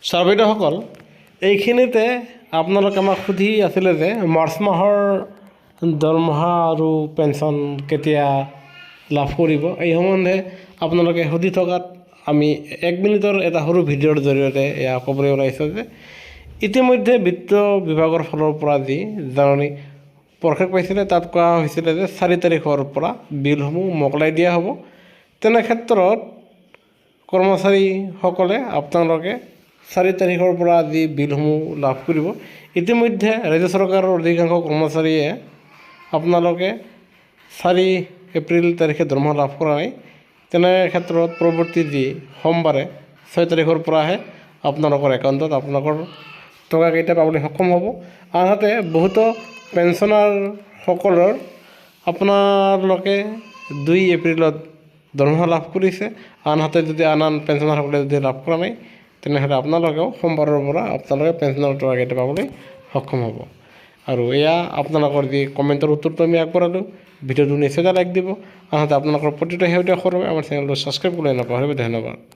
ছাৰবাইদেউসকল, এইখিনিতে আপোনালোকে আমাক সুধি আছিলে যে মাৰ্চ মাহৰ দৰমহা আৰু পেঞ্চন কেতিয়া লাভ কৰিব। এই সম্বন্ধে আপোনালোকে সুধি থকাত আমি 1 মিনিটৰ এটা সৰু ভিডিঅ'ৰ জৰিয়তে এয়া ক'বলৈ ওলাইছোঁ যে ইতিমধ্যে বিত্ত বিভাগৰ ফালৰ পৰা যি জাননী প্ৰকাশ পাইছিলে তাত কোৱা হৈছিলে যে 4 তাৰিখৰ পৰা বিলসমূহ মোকলাই দিয়া হ'ব। তেনে ক্ষেত্ৰত কৰ্মচাৰীসকলে আপোনালোকে 4 তাৰিখৰ পৰা যি বিলসমূহ লাভ কৰিব। ইতিমধ্যে ৰাজ্য চৰকাৰৰ অধিকাংশ কৰ্মচাৰীয়ে আপোনালোকে 4 এপ্ৰিল তাৰিখে দৰমহা লাভ কৰা নাই। তেনে ক্ষেত্ৰত পৰৱৰ্তী যি সোমবাৰে 6 তাৰিখৰ পৰাহে আপোনালোকৰ একাউণ্টত আপোনালোকৰ টকাকেইটা পাবলৈ সক্ষম হ'ব। আনহাতে বহুতো পেঞ্চনাৰসকলৰ আপোনালোকে 2 এপ্ৰিলত দৰমহা লাভ কৰিছে। আনহাতে যদি আন পেঞ্চনাৰসকলে যদি লাভ কৰা নাই তেনেহ'লে আপোনালোকেও সোমবাৰৰ পৰা আপোনালোকে পেঞ্চনৰ টকাকেইটা পাবলৈ সক্ষম হ'ব। আৰু এয়া আপোনালোকৰ যি কমেণ্টৰ উত্তৰটো আমি আগবঢ়ালোঁ। ভিডিঅ'টো নিশ্চয় লাইক দিব। আনহাতে আপোনালোকৰ প্ৰতিটো শেহতীয়া খবৰ আমাৰ চেনেলটো ছাবস্ক্ৰাইব কৰিবলৈ নাপাহৰিব। ধন্যবাদ।